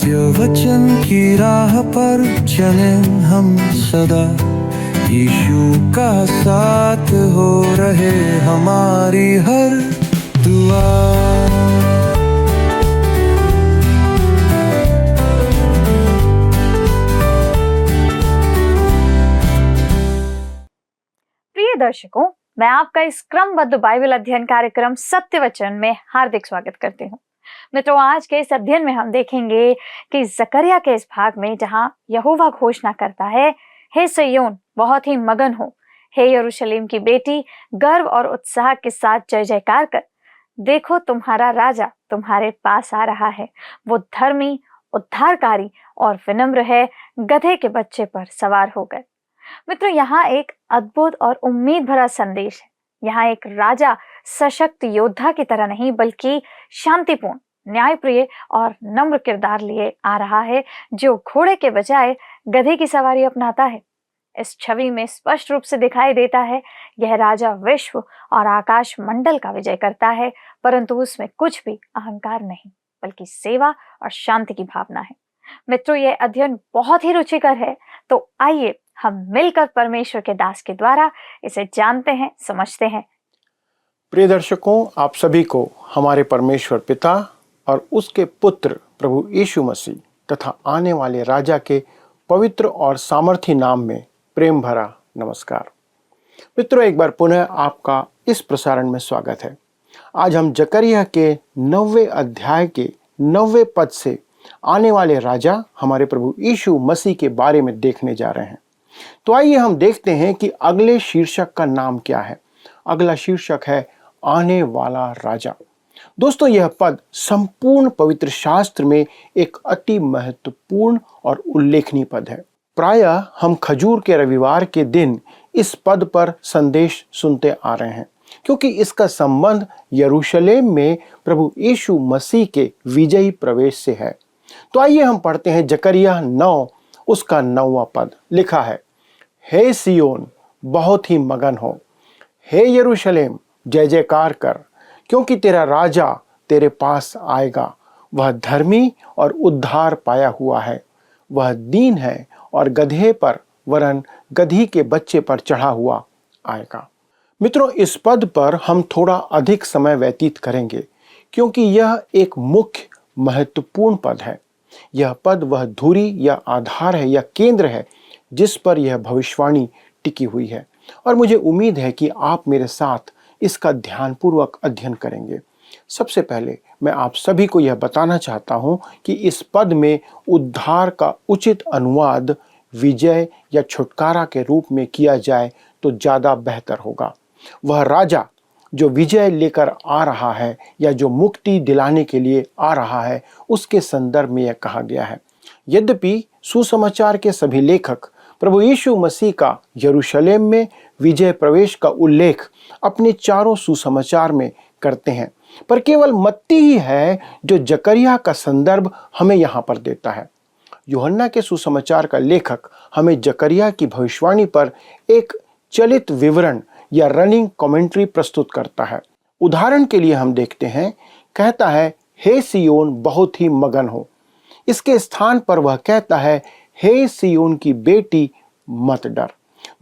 सत्य वचन की राह पर चले हम सदा, यीशु का साथ हो रहे हमारी हर दुआ। प्रिय दर्शकों, मैं आपका इस क्रमबद्ध बाइबल अध्ययन कार्यक्रम सत्य वचन में हार्दिक स्वागत करती हूँ। मित्रों, आज के इस अध्ययन में हम देखेंगे कि जकरिया के इस भाग में जहाँ यहोवा घोषणा करता है, हे सिय्योन बहुत ही मगन हो, हे यरूशलेम की बेटी गर्व और उत्साह के साथ जय जयकार कर, देखो तुम्हारा राजा तुम्हारे पास आ रहा है, वो धर्मी, उद्धारकारी और विनम्र है, गधे के बच्चे पर सवार होकर। मित्रों, यहाँ एक अद्भुत और उम्मीद भरा संदेश है। यहाँ एक राजा सशक्त योद्धा की तरह नहीं, बल्कि शांतिपूर्ण, न्यायप्रिय और नम्र किरदार लिए आ रहा है, जो घोड़े के बजाय गधे की सवारी अपनाता है। इस छवि में स्पष्ट रूप से दिखाई देता है, यह राजा विश्व और आकाश मंडल का विजय करता है, परंतु उसमें कुछ भी अहंकार नहीं, बल्कि सेवा और शांति की भावना है। मित्रों, यह अध्ययन बहुत ही रुचिकर है, तो आइए हम मिलकर परमेश्वर के दास के द्वारा इसे जानते हैं, समझते हैं। प्रिय दर्शकों, आप सभी को हमारे परमेश्वर पिता और उसके पुत्र प्रभु यीशु मसीह तथा आने वाले राजा के पवित्र और सामर्थी नाम में प्रेम भरा नमस्कार। मित्रों, एक बार पुनः आपका इस प्रसारण में स्वागत है। आज हम जकरिया के 9वें अध्याय के 9वें पद से आने वाले राजा हमारे प्रभु यीशु मसीह के बारे में देखने जा रहे हैं। तो आइए हम देखते हैं कि अगले शीर्षक का नाम क्या है। अगला शीर्षक है आने वाला राजा। दोस्तों, यह पद संपूर्ण पवित्र शास्त्र में एक अति महत्वपूर्ण और उल्लेखनीय पद है। प्रायः हम खजूर के रविवार के दिन इस पद पर संदेश सुनते आ रहे हैं, क्योंकि इसका संबंध यरूशलेम में प्रभु यीशु मसीह के विजयी प्रवेश से है। तो आइए हम पढ़ते हैं जकरिया 9 उसका 9वां पद। लिखा है, हे सिय्योन बहुत ही मगन हो, हे यरूशलेम जय जयकार कर, क्योंकि तेरा राजा तेरे पास आएगा। वह धर्मी और उद्धार पाया हुआ है, वह दीन है और गधे पर वरन गधी के बच्चे पर चढ़ा हुआ आएगा। मित्रों, इस पद पर हम थोड़ा अधिक समय व्यतीत करेंगे, क्योंकि यह एक मुख्य महत्वपूर्ण पद है। यह पद वह धुरी या आधार है या केंद्र है जिस पर यह भविष्यवाणी टिकी हुई है, और मुझे उम्मीद है कि आप मेरे साथ इसका ध्यानपूर्वक अध्ययन करेंगे। सबसे पहले मैं आप सभी को यह बताना चाहता हूं कि इस पद में उद्धार का उचित अनुवाद विजय या छुटकारा के रूप में किया जाए तो ज़्यादा बेहतर होगा। वह राजा जो विजय लेकर आ रहा है या जो मुक्ति दिलाने के लिए आ रहा है, उसके संदर्भ में यह कहा गया है। यद्यपि सुसमाचार के सभी लेखक प्रभु यीशु मसीह का यरूशलेम में विजय प्रवेश का उल्लेख अपने चारों सुसमाचार में करते हैं, पर केवल मत्ती ही है जो जकरिया का संदर्भ हमें यहाँ पर देता है। यूहन्ना के सुसमाचार का लेखक हमें जकरिया की भविष्यवाणी पर एक चलित विवरण या रनिंग कमेंट्री प्रस्तुत करता है। उदाहरण के लिए हम देखते हैं, कहता है, हे सिय्योन बहुत ही मगन हो। इसके स्थान पर वह कहता है, हे सिय्योन की बेटी मत डर,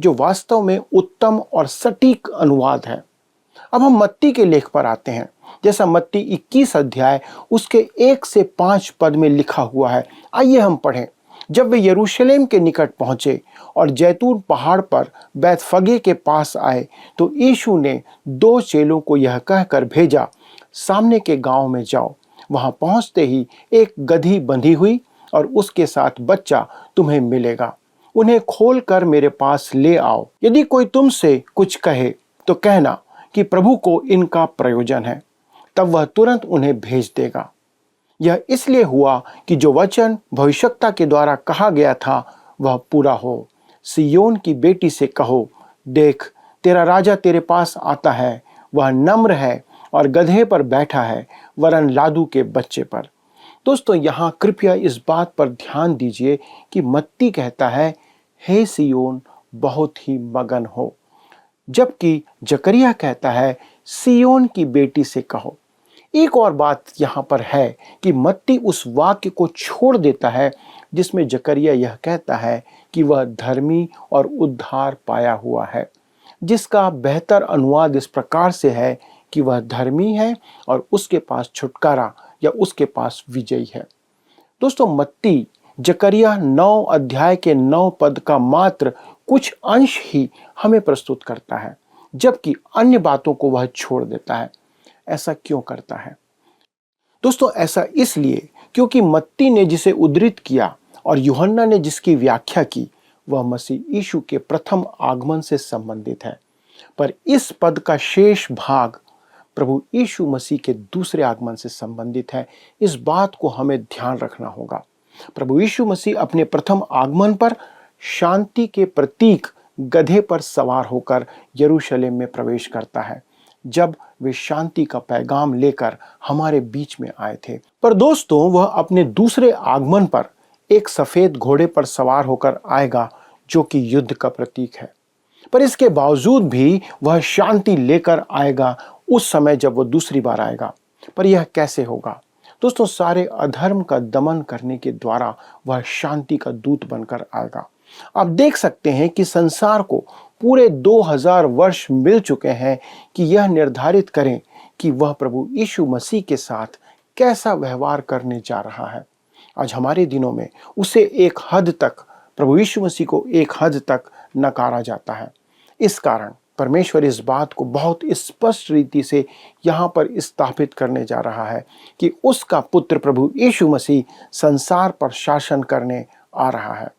जो वास्तव में उत्तम और सटीक अनुवाद है। अब हम मत्ती के लेख पर आते हैं। जैसा मत्ती 21 अध्याय उसके 1 से 5 पद में लिखा हुआ है। आइए हम पढ़ें। जब वे यरूशलेम के निकट पहुंचे और जैतून पहाड़ पर बैतफगे के पास आए, तो यीशु ने 2 चेलों को यह कहकर भेजा, सामने के गांव में जाओ। वहां पहुंचते ही एक गधी बंधी हुई और उसके साथ बच्चा तुम्हें मिलेगा। उन्हें खोल कर मेरे पास ले आओ। यदि कोई तुमसे कुछ कहे तो कहना कि प्रभु को इनका प्रयोजन है, तब वह तुरंत उन्हें भेज देगा। यह इसलिए हुआ कि जो वचन भविष्यवक्ता के द्वारा कहा गया था वह पूरा हो। सिय्योन की बेटी से कहो, देख तेरा राजा तेरे पास आता है, वह नम्र है और गधे पर बैठा है, वरन लादू के बच्चे पर। दोस्तों, यहाँ कृपया इस बात पर ध्यान दीजिए कि मत्ती कहता है, हे सिय्योन बहुत ही मगन हो, जबकि जकरिया कहता है, सिय्योन की बेटी से कहो। एक और बात यहाँ पर है कि मत्ती उस वाक्य को छोड़ देता है जिसमें जकरिया यह कहता है कि वह धर्मी और उद्धार पाया हुआ है, जिसका बेहतर अनुवाद इस प्रकार से है कि वह धर्मी है और उसके पास छुटकारा या उसके पास विजय है। दोस्तों, मत्ती जकरिया 9 अध्याय के 9 पद का मात्र कुछ अंश ही हमें प्रस्तुत करता है, जबकि अन्य बातों को वह छोड़ देता है। ऐसा क्यों करता है? दोस्तों, ऐसा इसलिए क्योंकि मत्ती ने जिसे उद्धृत किया और यूहन्ना ने जिसकी व्याख्या की वह मसीह यीशु के प्रथम आगमन से संबंधित है, पर इस पद का शेष भाग प्रभु यीशु मसीह के दूसरे आगमन से संबंधित है। इस बात को हमें ध्यान रखना होगा। प्रभु यीशु मसीह अपने प्रथम आगमन पर शांति के प्रतीक गधे पर सवार होकर यरूशलेम में प्रवेश करता है, जब वे शांति का पैगाम लेकर हमारे बीच में आए थे। पर दोस्तों, वह अपने दूसरे आगमन पर एक सफेद घोड़े पर सवार होकर आएगा, जो कि युद्ध का प्रतीक है। पर इसके बावजूद भी वह शांति लेकर आएगा उस समय जब वह दूसरी बार आएगा। पर यह कैसे होगा? दोस्तों, सारे अधर्म का दमन करने के द्वारा वह शांति का दूत बनकर आएगा। आप देख सकते हैं कि संसार को पूरे 2000 वर्ष मिल चुके हैं कि यह निर्धारित करें कि वह प्रभु यीशु मसीह के साथ कैसा व्यवहार करने जा रहा है। आज हमारे दिनों में उसे एक हद तक, प्रभु यीशु मसीह को एक हद तक नकारा जाता है। इस कारण परमेश्वर इस बात को बहुत स्पष्ट रीति से यहाँ पर स्थापित करने जा रहा है कि उसका पुत्र प्रभु यीशु मसीह संसार पर शासन करने आ रहा है।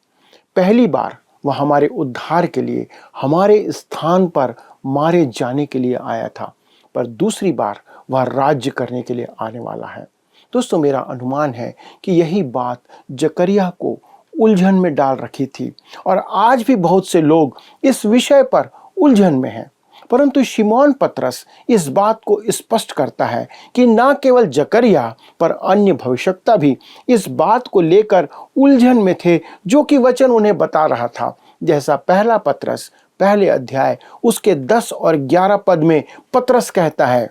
पहली बार वह हमारे उद्धार के लिए हमारे स्थान पर मारे जाने के लिए आया था, पर दूसरी बार वह राज्य करने के लिए आने वाला है। दोस्तों, मेरा अनुमान है कि यही बात जकरिया को उलझन में डाल रखी थी और आज भी बहुत से लोग इस विषय पर उलझन में हैं। परंतु शिमोन पतरस इस बात को स्पष्ट करता है कि न केवल जकरिया पर अन्य भविष्यवक्ता भी इस बात को लेकर उलझन में थे, जो कि वचन उन्हें बता रहा था। जैसा पहला पतरस पहले अध्याय उसके 10 और 11 पद में पतरस कहता है,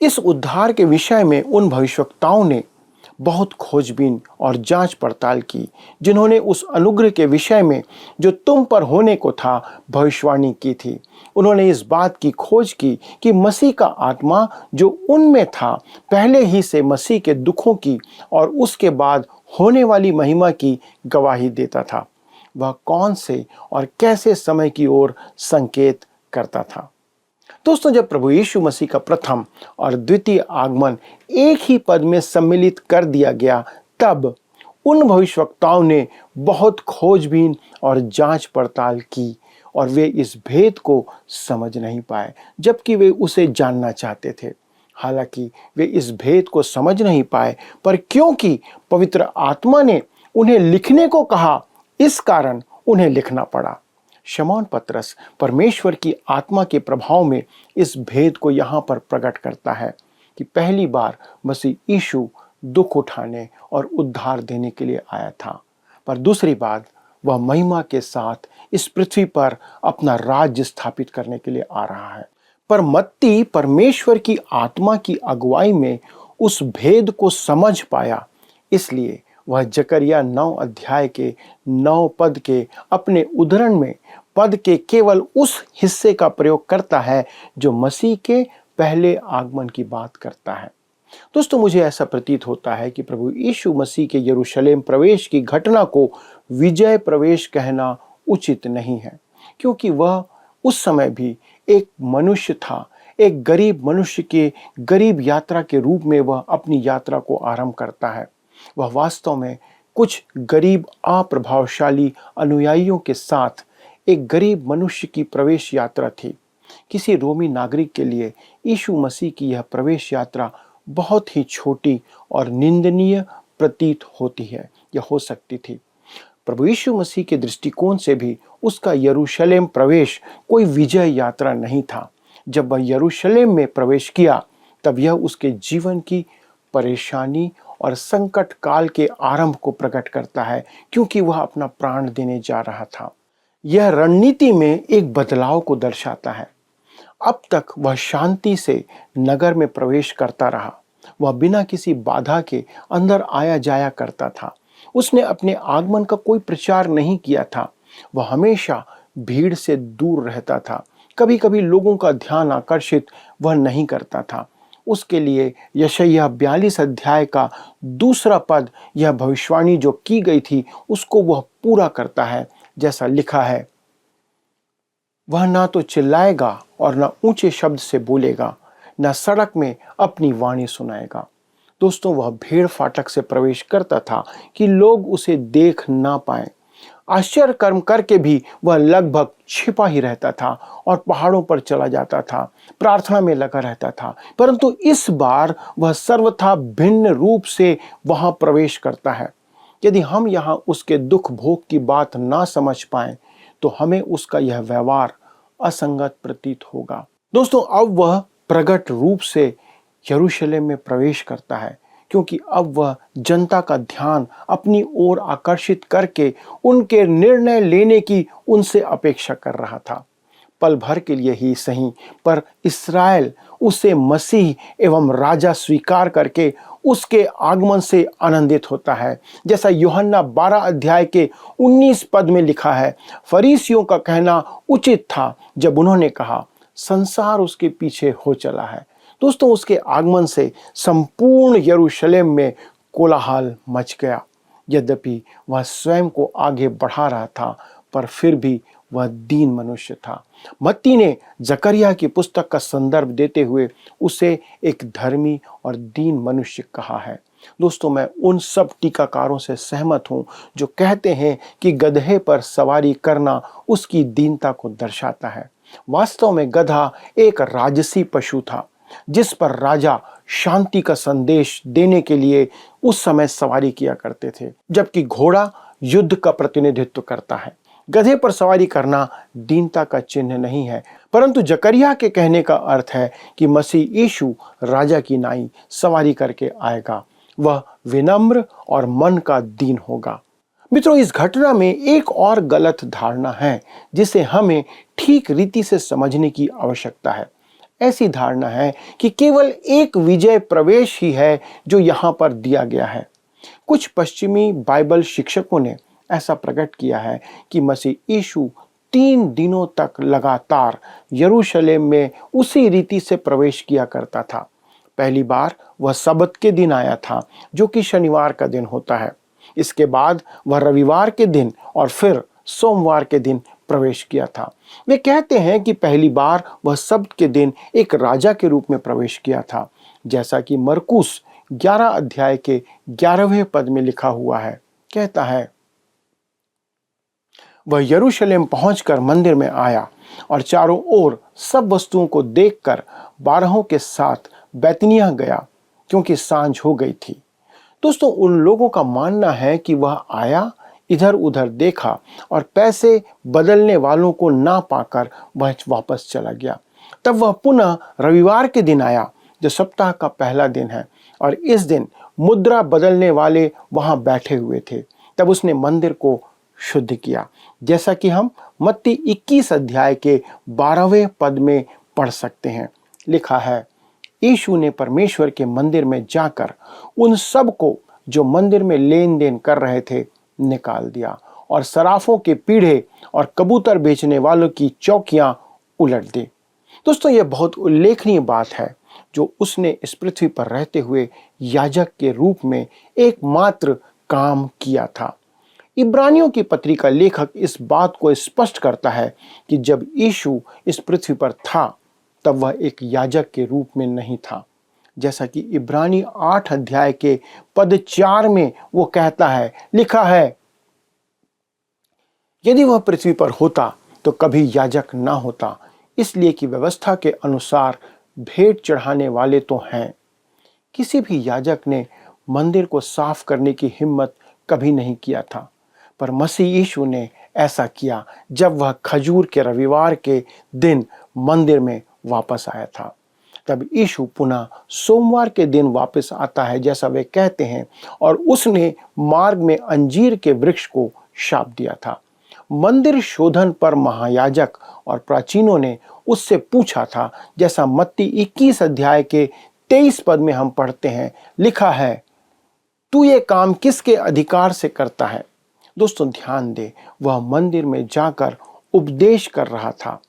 इस उद्धार के विषय में उन भविष्यवक्ताओं ने बहुत खोजबीन और जांच पड़ताल की, जिन्होंने उस अनुग्रह के विषय में जो तुम पर होने को था भविष्यवाणी की थी। उन्होंने इस बात की खोज की कि मसीह का आत्मा जो उनमें था पहले ही से मसीह के दुखों की और उसके बाद होने वाली महिमा की गवाही देता था। वह कौन से और कैसे समय की ओर संकेत करता था। दोस्तों, जब प्रभु यीशु मसीह का प्रथम और द्वितीय आगमन एक ही पद में सम्मिलित कर दिया गया, तब उन भविष्यवक्ताओं ने बहुत खोजबीन और जांच पड़ताल की और वे इस भेद को समझ नहीं पाए, जबकि वे उसे जानना चाहते थे। हालांकि वे इस भेद को समझ नहीं पाए, पर क्योंकि पवित्र आत्मा ने उन्हें लिखने को कहा, इस कारण उन्हें लिखना पड़ा। शिमोन पतरस परमेश्वर की आत्मा के प्रभाव में इस भेद को यहाँ पर प्रकट करता है कि पहली बार मसीह यीशु दुख उठाने और उद्धार देने के लिए आया था, पर दूसरी बार वह महिमा के साथ इस पृथ्वी पर अपना राज्य स्थापित करने के लिए आ रहा है। पर मत्ती परमेश्वर की आत्मा की अगुवाई में उस भेद को समझ पाया, इसलिए वह जकरिया 9 अध्याय के 9 पद के अपने उद्धरण में पद के केवल उस हिस्से का प्रयोग करता है जो मसीह के पहले आगमन की बात करता है। दोस्तों, मुझे ऐसा प्रतीत होता है कि प्रभु यीशु मसीह के यरूशलेम प्रवेश की घटना को विजय प्रवेश कहना उचित नहीं है, क्योंकि वह उस समय भी एक मनुष्य था। एक गरीब मनुष्य के गरीब यात्रा के रूप में वह अपनी यात्रा को आरंभ करता है। वह वास्तव में कुछ गरीब अप्रभावशाली अनुयायियों के साथ एक गरीब मनुष्य की प्रवेश यात्रा थी। किसी रोमी नागरिक के लिए यीशु मसीह की यह प्रवेश यात्रा बहुत ही छोटी और निंदनीय प्रतीत होती है या हो सकती थी। प्रभु यीशु मसीह के दृष्टिकोण से भी उसका यरूशलेम प्रवेश कोई विजय यात्रा नहीं था। जब वह यरूशलेम में प्रवेश किया, तब यह उसके जीवन की परेशानी और संकट काल के आरंभ को प्रकट करता है, क्योंकि वह अपना प्राण देने जा रहा था। यह रणनीति में एक बदलाव को दर्शाता है। अब तक वह शांति से नगर में प्रवेश करता रहा। वह बिना किसी बाधा के अंदर आया जाया करता था। उसने अपने आगमन का कोई प्रचार नहीं किया था। वह हमेशा भीड़ से दूर रहता था। कभी कभी लोगों का ध्यान आकर्षित वह नहीं करता था। उसके लिए यशायाह 42 अध्याय का दूसरा पद, यह भविष्यवाणी जो की गई थी उसको वह पूरा करता है। जैसा लिखा है, वह ना तो चिल्लाएगा और ना ऊंचे शब्द से बोलेगा, ना सड़क में अपनी वाणी सुनाएगा। दोस्तों, वह भेड़ फाटक से प्रवेश करता था कि लोग उसे देख ना पाए। आश्चर्य कर्म करके भी वह लगभग छिपा ही रहता था और पहाड़ों पर चला जाता था, प्रार्थना में लगा रहता था। परंतु इस बार वह सर्वथा भिन्न रूप से वहां प्रवेश करता है। यदि हम यहाँ उसके दुख भोग की बात ना समझ पाए तो हमें उसका यह व्यवहार असंगत प्रतीत होगा। दोस्तों, अब वह प्रकट रूप से यरूशलेम में प्रवेश करता है, क्योंकि अब वह जनता का ध्यान अपनी ओर आकर्षित करके उनके निर्णय लेने की उनसे अपेक्षा कर रहा था। पल भर के लिए ही सही, पर इस्राएल उसे मसीह एवं राजा स्वीकार करके उसके आगमन से आनंदित होता है। जैसा यूहन्ना 12 अध्याय के 19 पद में लिखा है, फरीसियों का कहना उचित था जब उन्होंने कहा, संसार उसके पीछे हो चला है। दोस्तों, उसके आगमन से संपूर्ण यरूशलेम में कोलाहल मच गया। यद्यपि वह स्वयं को आगे बढ़ा रहा था, पर फिर भी वह दीन मनुष्य था। मत्ती ने जकरिया की पुस्तक का संदर्भ देते हुए उसे एक धर्मी और दीन मनुष्य कहा है। दोस्तों, मैं उन सब टीकाकारों से सहमत हूं जो कहते हैं कि गधे पर सवारी करना उसकी दीनता को दर्शाता है। वास्तव में गधा एक राजसी पशु था जिस पर राजा शांति का संदेश देने के लिए उस समय सवारी किया करते थे, जबकि घोड़ा युद्ध का प्रतिनिधित्व करता है। गधे पर सवारी करना दीनता का चिन्ह नहीं है, परंतु जकरिया के कहने का अर्थ है कि मसीह यीशु राजा की नाई सवारी करके आएगा। वह विनम्र और मन का दीन होगा। मित्रों, इस घटना में एक और गलत धारणा है जिसे हमें ठीक रीति से समझने की आवश्यकता है। ऐसी धारणा है कि केवल एक विजय प्रवेश ही है जो यहाँ पर दिया गया है। कुछ पश्चिमी बाइबल शिक्षकों ने ऐसा प्रकट किया है कि मसीह यीशु 3 दिनों तक लगातार यरूशलेम में उसी रीति से प्रवेश किया करता था। पहली बार वह सब्त के दिन आया था, जो कि शनिवार का दिन होता है। इसके बाद वह रविवार के दिन और फिर सोमवार के दिन प्रवेश किया था। वे कहते हैं कि पहली बार वह सब्त के दिन एक राजा के रूप में प्रवेश किया था, जैसा कि मरकुस 11 अध्याय के 11वें पद में लिखा हुआ है। कहता है, वह यरूशलेम पहुंचकर मंदिर में आया और चारों ओर सब वस्तुओं को देखकर 12 के साथ बैतनिय्याह गया, क्योंकि सांझ हो गई थी। दोस्तों, उन लोगों का मानना है कि वह आया, इधर उधर देखा और पैसे बदलने वालों को ना पाकर वह वापस चला गया। तब वह पुनः रविवार के दिन आया, जो सप्ताह का पहला दिन है, और इस दिन मुद्रा बदलने वाले वहां बैठे हुए थे। तब उसने मंदिर को शुद्ध किया, जैसा कि हम मत्ती 21 अध्याय के 12वें पद में पढ़ सकते हैं। लिखा है, यीशु ने परमेश्वर के मंदिर में जाकर उन सब को जो मंदिर में लेन देन कर रहे थे निकाल दिया और सराफों के पीढ़े और कबूतर बेचने वालों की चौकियां उलट दी। दोस्तों, यह बहुत उल्लेखनीय बात है जो उसने इस पृथ्वी पर रहते हुए याजक के रूप में एकमात्र काम किया था। इब्रानियों की पत्री का लेखक इस बात को स्पष्ट करता है कि जब यीशु इस पृथ्वी पर था तब वह एक याजक के रूप में नहीं था। जैसा कि इब्रानी 8 अध्याय के पद 4 में वो कहता है, लिखा है, यदि वह पृथ्वी पर होता तो कभी याजक ना होता, इसलिए कि व्यवस्था के अनुसार भेंट चढ़ाने वाले तो हैं। किसी भी याजक ने मंदिर को साफ करने की हिम्मत कभी नहीं किया था, पर मसीह यीशु ने ऐसा किया जब वह खजूर के रविवार के दिन मंदिर में वापस आया था। तब यीशु पुनः सोमवार के दिन वापस आता है, जैसा वे कहते हैं, और उसने मार्ग में अंजीर के वृक्ष को शाप दिया था। मंदिर शोधन पर महायाजक और प्राचीनों ने उससे पूछा था, जैसा मत्ती 21 अध्याय के 23 पद में हम पढ़ते हैं, लिखा है, तू ये काम किसके अधिकार से करता है? दोस्तों ध्यान दे, वह मंदिर में जाकर उपदेश कर रहा था।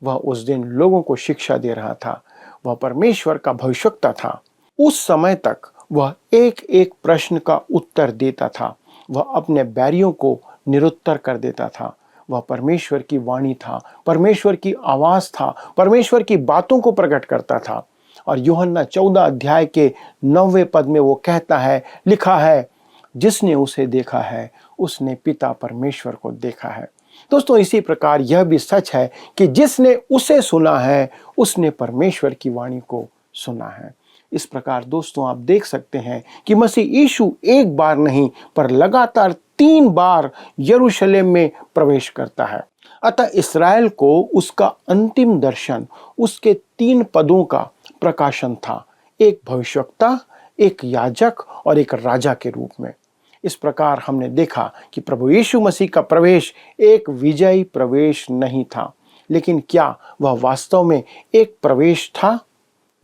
वह उस दिन लोगों को शिक्षा दे रहा था। वह परमेश्वर का भविष्यवक्ता था। उस समय तक वह एक एक प्रश्न का उत्तर देता था। वह अपने बैरियों को निरुत्तर कर देता था। वह परमेश्वर की वाणी था, परमेश्वर की आवाज था, परमेश्वर की बातों को प्रकट करता था। और यूहन्ना 14 अध्याय के 9वें पद में वो कहता है, लिखा है, जिसने उसे देखा है उसने पिता परमेश्वर को देखा है। दोस्तों इसी प्रकार यह भी सच है कि जिसने उसे सुना है उसने परमेश्वर की वाणी को सुना है। इस प्रकार दोस्तों आप देख सकते हैं कि मसीह यीशु एक बार नहीं पर लगातार 3 बार यरूशलेम में प्रवेश करता है। अतः इस्राएल को उसका अंतिम दर्शन उसके 3 पदों का प्रकाशन था, एक भविष्यवक्ता, एक याजक और एक राजा के रूप में। इस प्रकार हमने देखा कि प्रभु यीशु मसीह का प्रवेश एक विजयी प्रवेश नहीं था, लेकिन क्या वह वास्तव में एक प्रवेश था?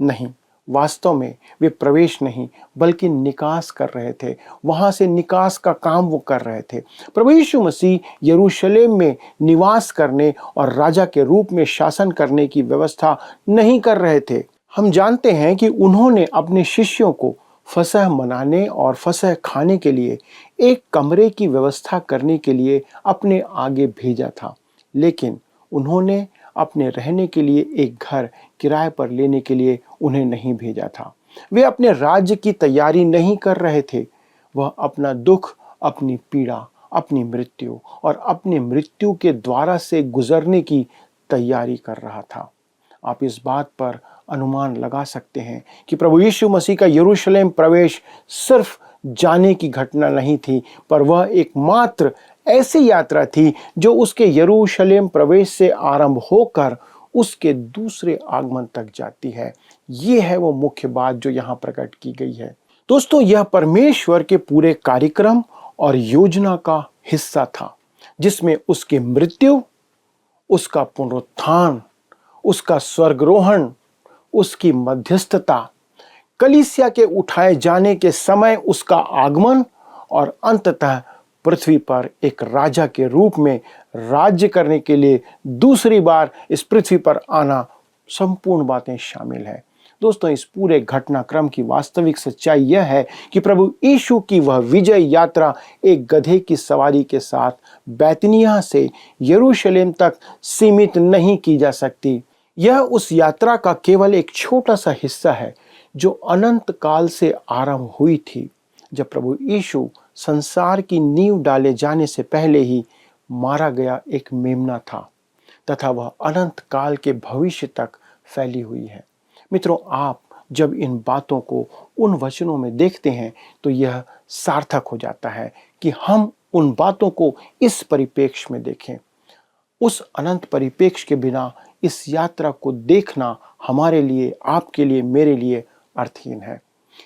नहीं, वास्तव में वे प्रवेश नहीं बल्कि निकास कर रहे थे। वहां से निकास का काम वो कर रहे थे। प्रभु यीशु मसीह यरूशलेम में निवास करने और राजा के रूप में शासन करने की व्यवस्था नहीं कर रहे थे। हम जानते हैं कि उन्होंने अपने शिष्यों को फसह मनाने और फसह खाने के लिए एक कमरे की व्यवस्था करने के लिए अपने आगे भेजा था, लेकिन उन्होंने अपने रहने के लिए एक घर किराए पर लेने के लिए उन्हें नहीं भेजा था। वे अपने राज्य की तैयारी नहीं कर रहे थे। वह अपना दुख, अपनी पीड़ा, अपनी मृत्यु और अपनी मृत्यु के द्वारा से गुजरने की तैयारी कर रहा था। आप इस बात पर अनुमान लगा सकते हैं कि प्रभु यीशु मसीह का यरूशलेम प्रवेश सिर्फ जाने की घटना नहीं थी, पर वह एकमात्र ऐसी यात्रा थी जो उसके यरूशलेम प्रवेश से आरंभ होकर उसके दूसरे आगमन तक जाती है। ये है वो मुख्य बात जो यहाँ प्रकट की गई है। दोस्तों यह परमेश्वर के पूरे कार्यक्रम और योजना का हिस्सा था, जिसमें उसकी मृत्यु, उसका पुनरुत्थान, उसका स्वर्गरोहण, उसकी मध्यस्थता, कलीसिया के उठाए जाने के समय उसका आगमन और अंततः पृथ्वी पर एक राजा के रूप में राज्य करने के लिए दूसरी बार इस पृथ्वी पर आना, संपूर्ण बातें शामिल है। दोस्तों इस पूरे घटनाक्रम की वास्तविक सच्चाई यह है कि प्रभु यीशु की वह विजय यात्रा एक गधे की सवारी के साथ बैतनिय्याह से यरूशलेम तक सीमित नहीं की जा सकती। यह उस यात्रा का केवल एक छोटा सा हिस्सा है जो अनंत काल से आरंभ हुई थी, जब प्रभु यीशु संसार की नींव डाले जाने से पहले ही मारा गया एक मेमना था, तथा वह अनंत काल के भविष्य तक फैली हुई है। मित्रों, आप जब इन बातों को उन वचनों में देखते हैं तो यह सार्थक हो जाता है कि हम उन बातों को इस परिप्रेक्ष्य में देखें। उस अनंत परिप्रेक्ष्य के बिना इस यात्रा को देखना हमारे लिए, आपके लिए, मेरे लिए अर्थहीन है।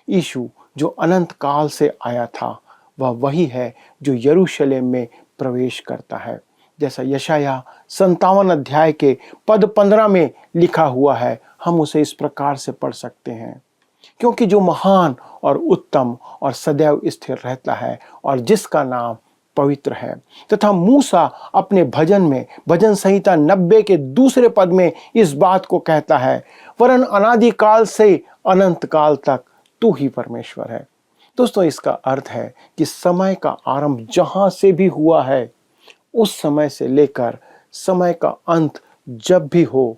यीशु जो अनंत काल से आया था वह वही है जो यरूशलेम में प्रवेश करता है। जैसा यशायाह 57 अध्याय के पद 15 में लिखा हुआ है, हम उसे इस प्रकार से पढ़ सकते हैं, क्योंकि जो महान और उत्तम और सदैव स्थिर रहता है और जिसका नाम पवित्र है। तथा मूसा अपने भजन में, भजन संहिता 90 के दूसरे पद में इस बात को कहता है, वरन अनादि काल से अनंत काल तक तू ही परमेश्वर है। दोस्तों इसका अर्थ है कि समय का आरंभ जहां से भी हुआ है, उस समय से लेकर समय का अंत जब भी हो,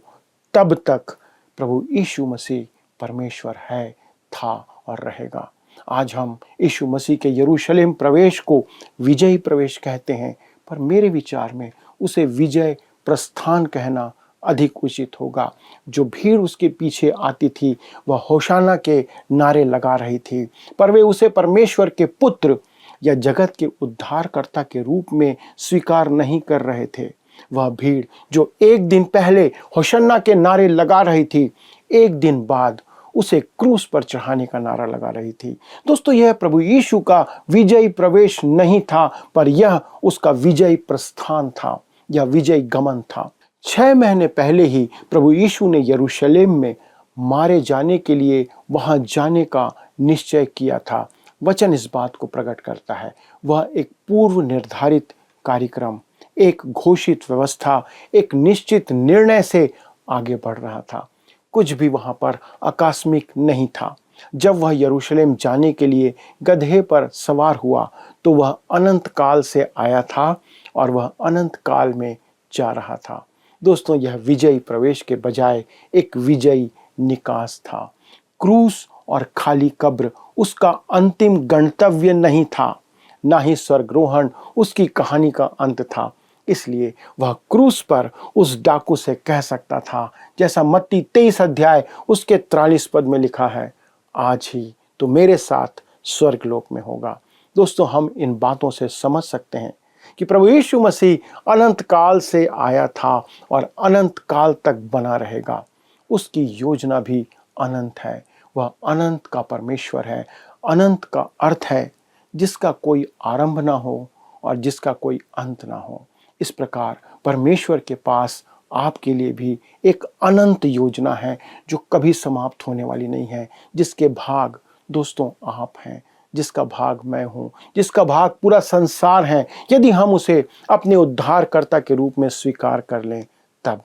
तब तक प्रभु यीशु मसीह परमेश्वर है, था और रहेगा। आज हम यीशु मसीह के यरूशलेम प्रवेश को विजयी प्रवेश कहते हैं, पर मेरे विचार में उसे विजय प्रस्थान कहना अधिक उचित होगा। जो भीड़ उसके पीछे आती थी वह होशाना के नारे लगा रही थी, पर वे उसे परमेश्वर के पुत्र या जगत के उद्धारकर्ता के रूप में स्वीकार नहीं कर रहे थे। वह भीड़ जो एक दिन पहले होशन्ना के नारे लगा रही थी, एक दिन बाद उसे क्रूस पर चढ़ाने का नारा लगा रही थी। दोस्तों, यह प्रभु यीशु का विजयी प्रवेश नहीं था, पर यह उसका विजयी प्रस्थान था, यह विजयी गमन था। 6 महीने पहले ही प्रभु यीशु ने यरूशलेम में मारे जाने के लिए वहां जाने का निश्चय किया था। वचन इस बात को प्रकट करता है। वह एक पूर्व निर्धारित कार्यक्रम, एक घोषित व्यवस्था, एक निश्चित निर्णय से आगे बढ़ रहा था। कुछ भी वहां पर आकस्मिक नहीं था। जब वह यरूशलेम जाने के लिए गधे पर सवार हुआ तो वह अनंत काल से आया था और वह अनंत काल में जा रहा था। दोस्तों, यह विजयी प्रवेश के बजाय एक विजयी निकास था। क्रूस और खाली कब्र उसका अंतिम गंतव्य नहीं था, ना ही स्वर्गरोहण उसकी कहानी का अंत था। इसलिए वह क्रूस पर उस डाकू से कह सकता था, जैसा मत्ती 23 अध्याय उसके 43 पद में लिखा है, आज ही तो मेरे साथ स्वर्गलोक में होगा। दोस्तों, हम इन बातों से समझ सकते हैं कि प्रभु यीशु मसीह अनंत काल से आया था और अनंत काल तक बना रहेगा। उसकी योजना भी अनंत है। वह अनंत का परमेश्वर है। अनंत का अर्थ है जिसका कोई आरंभ ना हो और जिसका कोई अंत ना हो। इस प्रकार परमेश्वर के पास आपके लिए भी एक अनंत योजना है जो कभी समाप्त होने वाली नहीं है, जिसके भाग दोस्तों आप हैं, जिसका भाग मैं हूँ, जिसका भाग पूरा संसार है। यदि हम उसे अपने उद्धारकर्ता के रूप में स्वीकार कर लें तब।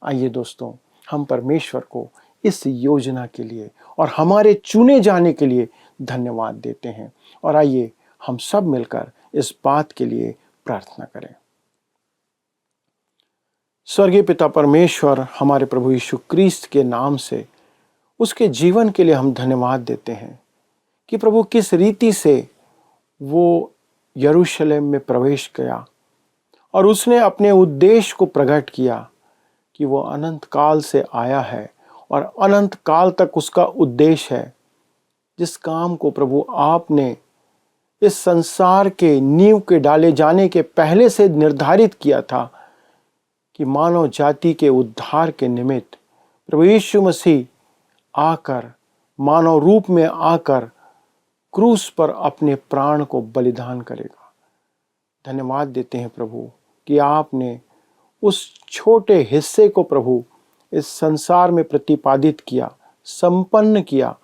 आइए दोस्तों, हम परमेश्वर को इस योजना के लिए और हमारे चुने जाने के लिए धन्यवाद देते हैं। और आइए हम सब मिलकर इस बात के लिए प्रार्थना करें। स्वर्गीय पिता परमेश्वर, हमारे प्रभु यीशु क्रिस्त के नाम से उसके जीवन के लिए हम धन्यवाद देते हैं कि प्रभु किस रीति से वो यरूशलेम में प्रवेश किया और उसने अपने उद्देश्य को प्रकट किया कि वो अनंत काल से आया है और अनंत काल तक उसका उद्देश्य है। जिस काम को प्रभु आपने इस संसार के नींव के डाले जाने के पहले से निर्धारित किया था कि मानव जाति के उद्धार के निमित्त प्रभु यीशु मसीह आकर, मानव रूप में आकर क्रूस पर अपने प्राण को बलिदान करेगा। धन्यवाद देते हैं प्रभु कि आपने उस छोटे हिस्से को प्रभु इस संसार में प्रतिपादित किया, संपन्न किया,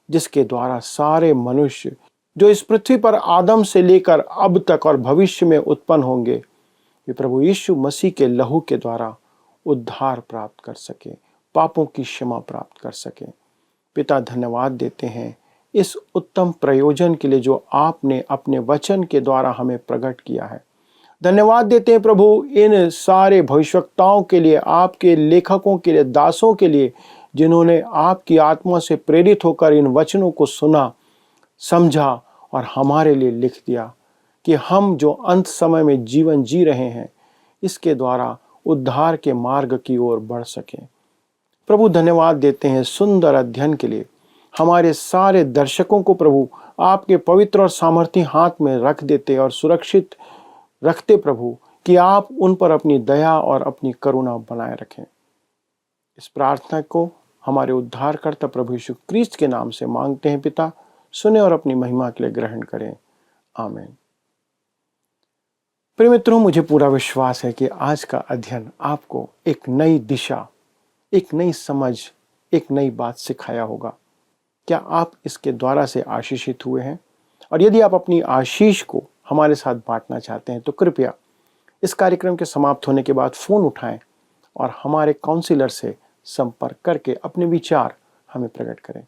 जिसके द्वारा सारे मनुष्य जो इस पृथ्वी पर आदम से लेकर अब तक और भविष्य में उत्पन्न होंगे, वे प्रभु यीशु मसीह के लहू के द्वारा उद्धार प्राप्त कर सके, पापों की क्षमा प्राप्त कर सके। पिता, धन्यवाद देते हैं इस उत्तम प्रयोजन के लिए जो आपने अपने वचन के द्वारा हमें प्रकट किया है। धन्यवाद देते हैं प्रभु इन सारे भविष्यवक्ताओं के लिए, आपके लेखकों के लिए, दासों के लिए, जिन्होंने आपकी आत्मा से प्रेरित होकर इन वचनों को सुना, समझा और हमारे लिए लिख दिया कि हम जो अंत समय में जीवन जी रहे हैं इसके द्वारा उद्धार के मार्ग की ओर बढ़ सकें। प्रभु, धन्यवाद देते हैं सुंदर अध्ययन के लिए। हमारे सारे दर्शकों को प्रभु आपके पवित्र और सामर्थी हाथ में रख देते और सुरक्षित रखते प्रभु, कि आप उन पर अपनी दया और अपनी करुणा बनाए रखें। इस प्रार्थना को हमारे उद्धारकर्ता प्रभु यीशु क्रिस्त के नाम से मांगते हैं पिता। सुने और अपनी महिमा के लिए ग्रहण करें। आमीन। प्रिय मित्रों, मुझे पूरा विश्वास है कि आज का अध्ययन आपको एक नई दिशा, एक नई समझ, एक नई बात सिखाया होगा। क्या आप इसके द्वारा से आशीषित हुए हैं? और यदि आप अपनी आशीष को हमारे साथ बांटना चाहते हैं तो कृपया इस कार्यक्रम के समाप्त होने के बाद फ़ोन उठाएं और हमारे काउंसलर से संपर्क करके अपने विचार हमें प्रकट करें।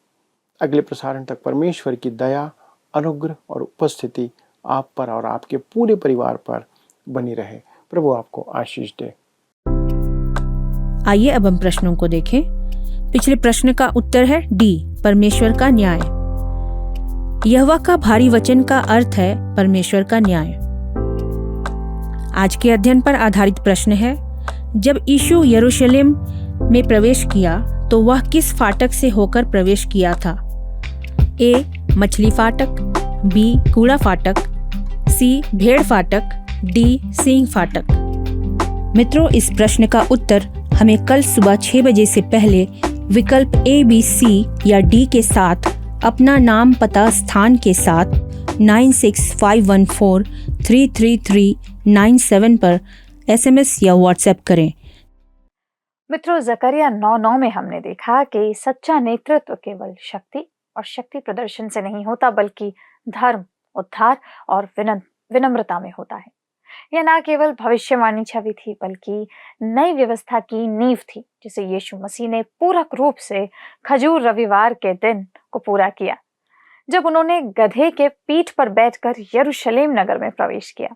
अगले प्रसारण तक परमेश्वर की दया, अनुग्रह और उपस्थिति आप पर और आपके पूरे परिवार पर बनी रहे। प्रभु आपको आशीष दे। आइए अब हम प्रश्नों को देखें। पिछले प्रश्न का उत्तर है डी, परमेश्वर का न्याय। यहोवा का भारी वचन का अर्थ है परमेश्वर का न्याय। आज के अध्ययन पर आधारित प्रश्न है, जब यीशु यरूशलेम में प्रवेश किया तो वह किस फाटक से होकर प्रवेश किया था? ए, मछली फाटक, बी, कूड़ा फाटक, सी, भेड़ फाटक, डी, सींग फाटक। मित्रों, इस प्रश्न का उत्तर हमें कल सुबह 6 बजे से पहले विकल्प A, B, C या D के साथ अपना नाम, पता, स्थान के साथ 9651433397 पर SMS या WhatsApp करें। मित्रों, जकरिया 9:9 में हमने देखा कि सच्चा नेतृत्व केवल शक्ति और शक्ति प्रदर्शन से नहीं होता, बल्कि धर्म, उद्धार और विनम्रता में होता है। यह ना केवल भविष्यवाणी छवि थी, बल्कि नई व्यवस्था की नींव थी, जिसे यीशु मसीह ने पूरक रूप से खजूर रविवार के दिन को पूरा किया, जब उन्होंने गधे के पीठ पर बैठकर यरूशलेम नगर में प्रवेश किया।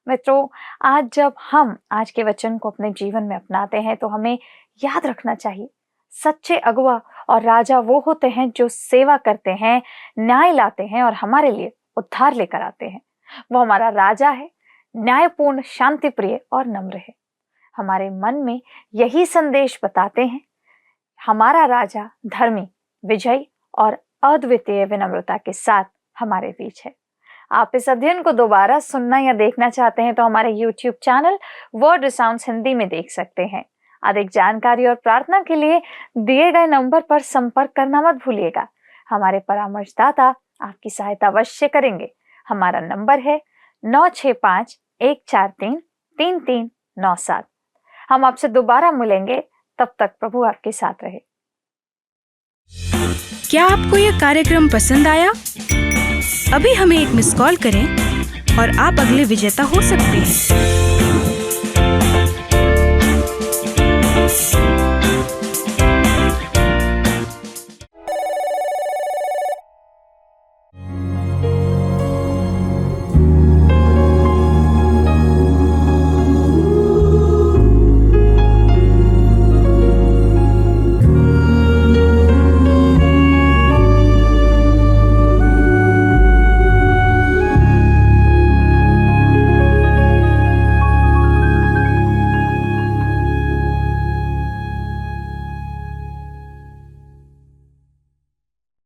मित्रों, आज जब हम आज के वचन को अपने जीवन में अपनाते हैं, तो हमें याद रखना चाहिए, सच्चे अगुआ और राजा वो होते हैं जो सेवा करते हैं, न्याय लाते हैं और हमारे लिए उद्धार लेकर आते हैं। वो हमारा राजा है, न्यायपूर्ण, शांति प्रिय और नम्र है। हमारे मन में यही संदेश बताते हैं। हमारा राजा धर्मी, विजयी और अद्वितीय विनम्रता के साथ हमारे बीच है। आप इस अध्ययन को दोबारा सुनना या देखना चाहते हैं तो हमारे YouTube चैनल वर्ड रिसाउंड्स हिंदी में देख सकते हैं। अधिक जानकारी और प्रार्थना के लिए दिए गए नंबर पर संपर्क करना मत भूलिएगा। हमारे परामर्शदाता आपकी सहायता अवश्य करेंगे। हमारा नंबर है 9651433397। हम आपसे दोबारा मिलेंगे, तब तक प्रभु आपके साथ रहे। क्या आपको यह कार्यक्रम पसंद आया? अभी हमें एक मिस कॉल करें और आप अगले विजेता हो सकते हैं।